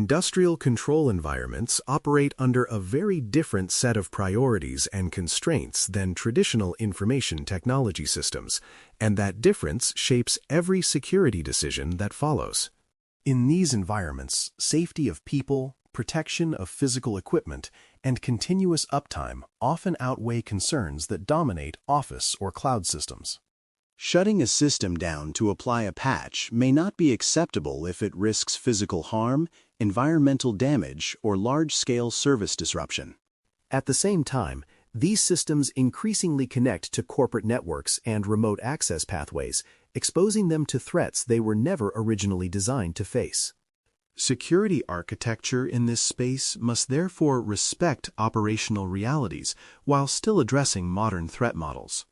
Industrial control environments operate under a very different set of priorities and constraints than traditional information technology systems, and that difference shapes every security decision that follows. In these environments, safety of people, protection of physical equipment, and continuous uptime often outweigh concerns that dominate office or cloud systems. Shutting a system down to apply a patch may not be acceptable if it risks physical harm, environmental damage, or large-scale service disruption. At the same time, these systems increasingly connect to corporate networks and remote access pathways, exposing them to threats they were never originally designed to face. Security architecture in this space must therefore respect operational realities while still addressing modern threat models.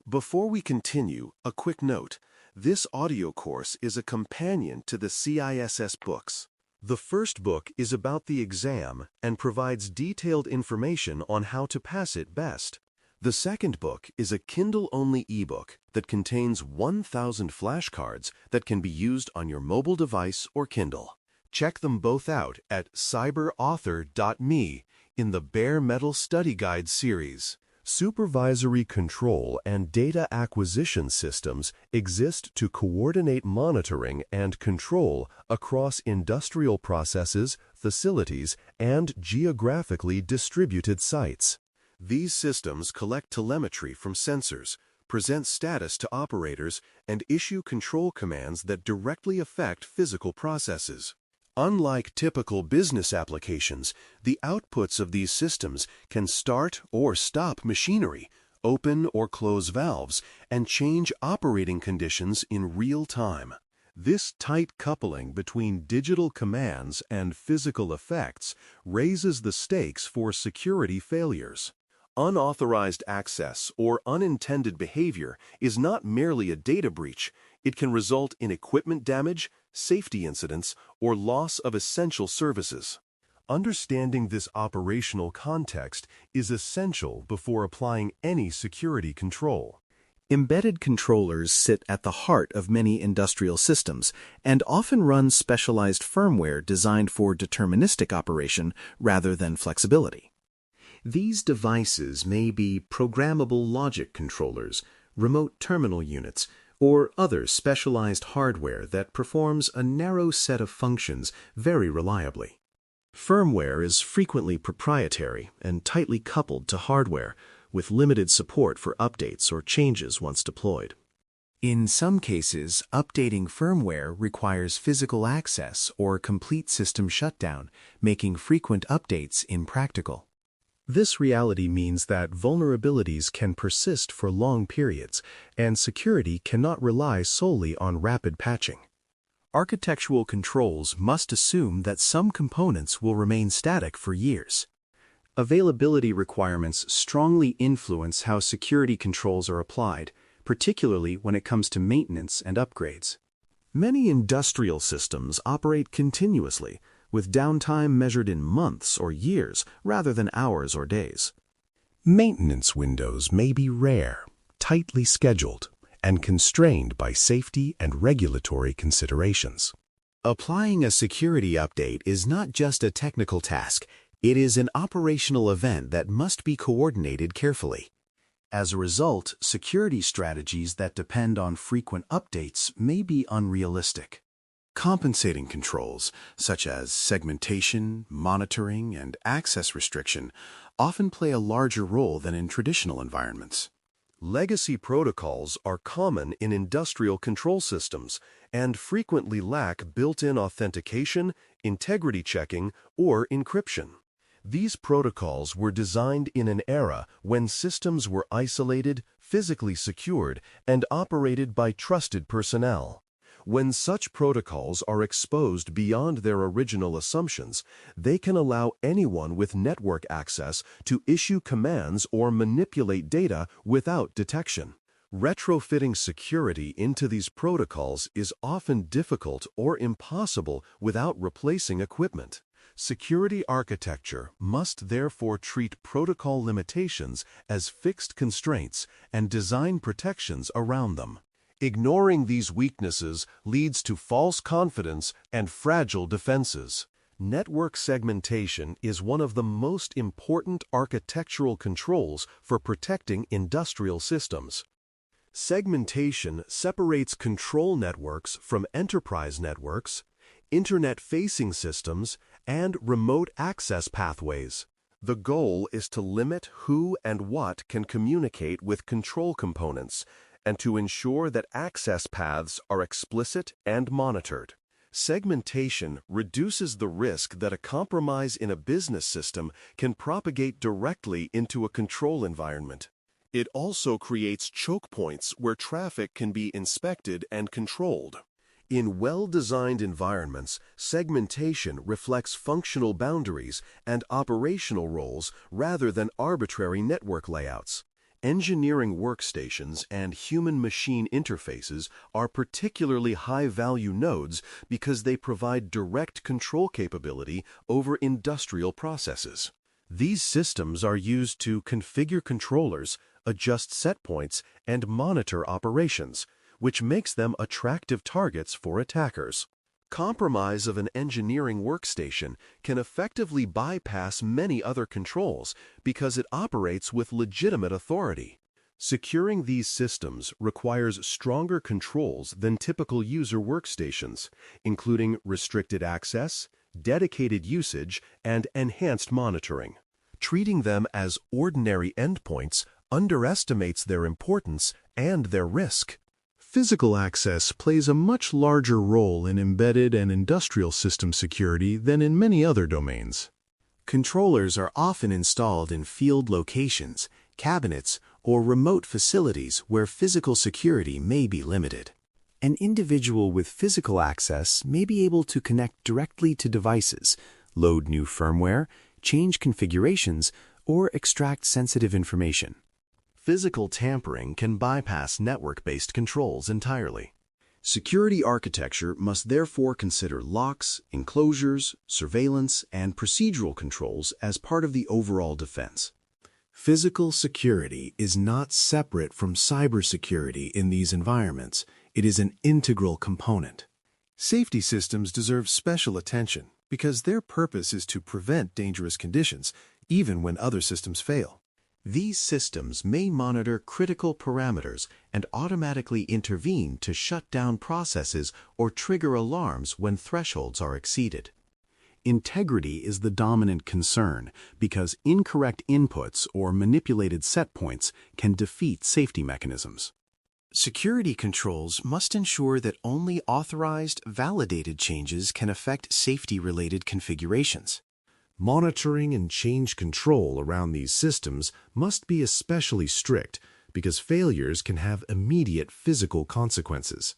Before we continue, a quick note. This audio course is a companion to the CISS books. The first book is about the exam and provides detailed information on how to pass it best. The second book is a Kindle-only ebook that contains 1,000 flashcards that can be used on your mobile device or Kindle. Check them both out at cyberauthor.me in the Bare Metal Study Guide series. Supervisory control and data acquisition systems exist to coordinate monitoring and control across industrial processes, facilities, and geographically distributed sites. These systems collect telemetry from sensors, present status to operators, and issue control commands that directly affect physical processes. Unlike typical business applications, the outputs of these systems can start or stop machinery, open or close valves, and change operating conditions in real time. This tight coupling between digital commands and physical effects raises the stakes for security failures. Unauthorized access or unintended behavior is not merely a data breach. It can result in equipment damage, safety incidents, or loss of essential services. Understanding this operational context is essential before applying any security control. Embedded controllers sit at the heart of many industrial systems and often run specialized firmware designed for deterministic operation rather than flexibility. These devices may be programmable logic controllers, remote terminal units, or other specialized hardware that performs a narrow set of functions very reliably. Firmware is frequently proprietary and tightly coupled to hardware, with limited support for updates or changes once deployed. In some cases, updating firmware requires physical access or complete system shutdown, making frequent updates impractical. This reality means that vulnerabilities can persist for long periods, and security cannot rely solely on rapid patching. Architectural controls must assume that some components will remain static for years. Availability requirements strongly influence how security controls are applied, particularly when it comes to maintenance and upgrades. Many industrial systems operate continuously, with downtime measured in months or years rather than hours or days. Maintenance windows may be rare, tightly scheduled, and constrained by safety and regulatory considerations. Applying a security update is not just a technical task, it is an operational event that must be coordinated carefully. As a result, security strategies that depend on frequent updates may be unrealistic. Compensating controls, such as segmentation, monitoring, and access restriction, often play a larger role than in traditional environments. Legacy protocols are common in industrial control systems and frequently lack built-in authentication, integrity checking, or encryption. These protocols were designed in an era when systems were isolated, physically secured, and operated by trusted personnel. When such protocols are exposed beyond their original assumptions, they can allow anyone with network access to issue commands or manipulate data without detection. Retrofitting security into these protocols is often difficult or impossible without replacing equipment. Security architecture must therefore treat protocol limitations as fixed constraints and design protections around them. Ignoring these weaknesses leads to false confidence and fragile defenses. Network segmentation is one of the most important architectural controls for protecting industrial systems. Segmentation separates control networks from enterprise networks, internet-facing systems, and remote access pathways. The goal is to limit who and what can communicate with control components and to ensure that access paths are explicit and monitored. Segmentation reduces the risk that a compromise in a business system can propagate directly into a control environment. It also creates choke points where traffic can be inspected and controlled. In well-designed environments, segmentation reflects functional boundaries and operational roles rather than arbitrary network layouts. Engineering workstations and human-machine interfaces are particularly high-value nodes because they provide direct control capability over industrial processes. These systems are used to configure controllers, adjust set points, and monitor operations, which makes them attractive targets for attackers. Compromise of an engineering workstation can effectively bypass many other controls because it operates with legitimate authority. Securing these systems requires stronger controls than typical user workstations, including restricted access, dedicated usage, and enhanced monitoring. Treating them as ordinary endpoints underestimates their importance and their risk. Physical access plays a much larger role in embedded and industrial system security than in many other domains. Controllers are often installed in field locations, cabinets, or remote facilities where physical security may be limited. An individual with physical access may be able to connect directly to devices, load new firmware, change configurations, or extract sensitive information. Physical tampering can bypass network-based controls entirely. Security architecture must therefore consider locks, enclosures, surveillance, and procedural controls as part of the overall defense. Physical security is not separate from cybersecurity in these environments. It is an integral component. Safety systems deserve special attention because their purpose is to prevent dangerous conditions, even when other systems fail. These systems may monitor critical parameters and automatically intervene to shut down processes or trigger alarms when thresholds are exceeded. Integrity is the dominant concern because incorrect inputs or manipulated set points can defeat safety mechanisms. Security controls must ensure that only authorized, validated changes can affect safety-related configurations. Monitoring and change control around these systems must be especially strict because failures can have immediate physical consequences.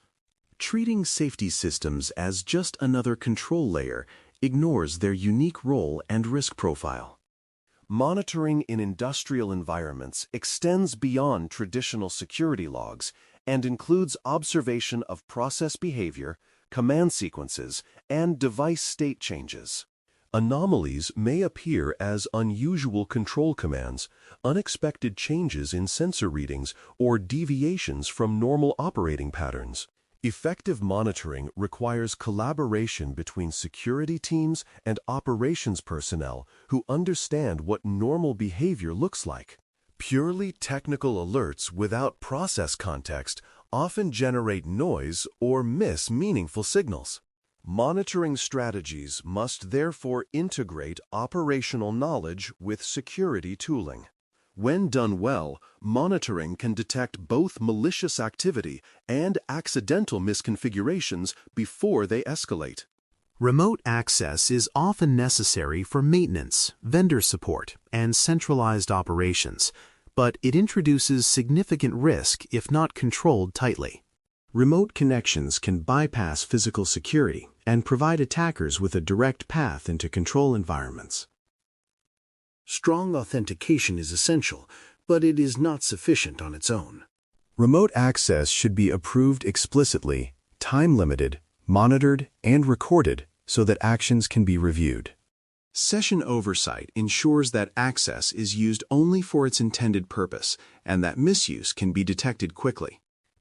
Treating safety systems as just another control layer ignores their unique role and risk profile. Monitoring in industrial environments extends beyond traditional security logs and includes observation of process behavior, command sequences, and device state changes. Anomalies may appear as unusual control commands, unexpected changes in sensor readings, or deviations from normal operating patterns. Effective monitoring requires collaboration between security teams and operations personnel who understand what normal behavior looks like. Purely technical alerts without process context often generate noise or miss meaningful signals. Monitoring strategies must therefore integrate operational knowledge with security tooling. When done well, monitoring can detect both malicious activity and accidental misconfigurations before they escalate. Remote access is often necessary for maintenance, vendor support, and centralized operations, but it introduces significant risk if not controlled tightly. Remote connections can bypass physical security and provide attackers with a direct path into control environments. Strong authentication is essential, but it is not sufficient on its own. Remote access should be approved explicitly, time-limited, monitored, and recorded so that actions can be reviewed. Session oversight ensures that access is used only for its intended purpose and that misuse can be detected quickly.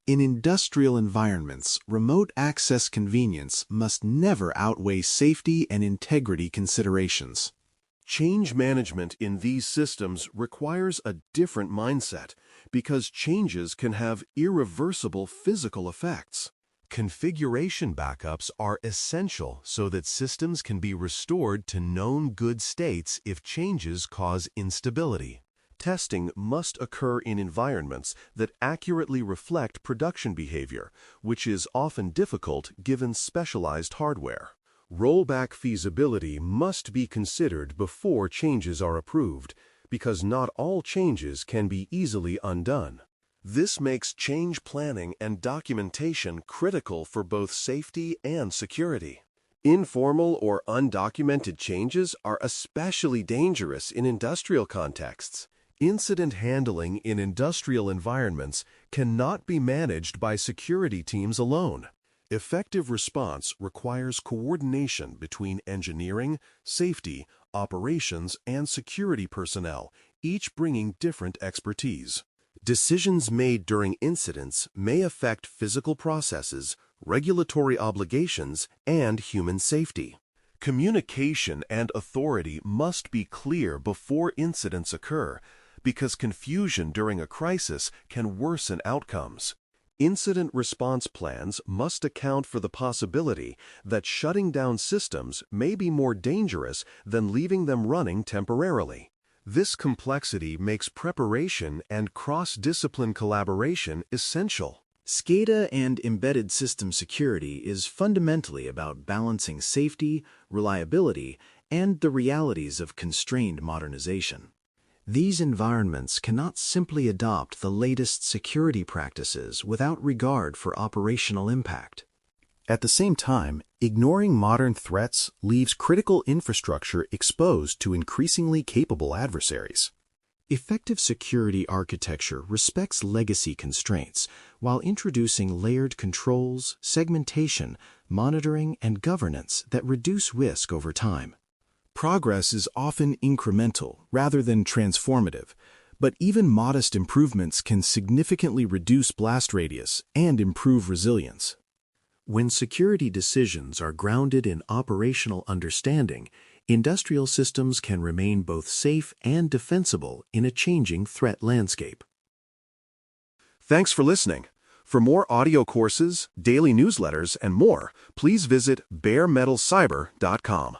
In industrial environments, remote access convenience must never outweigh safety and integrity considerations. Change management in these systems requires a different mindset because changes can have irreversible physical effects. Configuration backups are essential so that systems can be restored to known good states if changes cause instability. Testing must occur in environments that accurately reflect production behavior, which is often difficult given specialized hardware. Rollback feasibility must be considered before changes are approved, because not all changes can be easily undone. This makes change planning and documentation critical for both safety and security. Informal or undocumented changes are especially dangerous in industrial contexts. Incident handling in industrial environments cannot be managed by security teams alone. Effective response requires coordination between engineering, safety, operations, and security personnel, each bringing different expertise. Decisions made during incidents may affect physical processes, regulatory obligations, and human safety. Communication and authority must be clear before incidents occur, because confusion during a crisis can worsen outcomes. Incident response plans must account for the possibility that shutting down systems may be more dangerous than leaving them running temporarily. This complexity makes preparation and cross-discipline collaboration essential. SCADA and embedded system security is fundamentally about balancing safety, reliability, and the realities of constrained modernization. These environments cannot simply adopt the latest security practices without regard for operational impact. At the same time, ignoring modern threats leaves critical infrastructure exposed to increasingly capable adversaries. Effective security architecture respects legacy constraints while introducing layered controls, segmentation, monitoring, and governance that reduce risk over time. Progress is often incremental rather than transformative, but even modest improvements can significantly reduce blast radius and improve resilience. When security decisions are grounded in operational understanding, industrial systems can remain both safe and defensible in a changing threat landscape. Thanks for listening. For more audio courses, daily newsletters, and more, please visit baremetalcyber.com.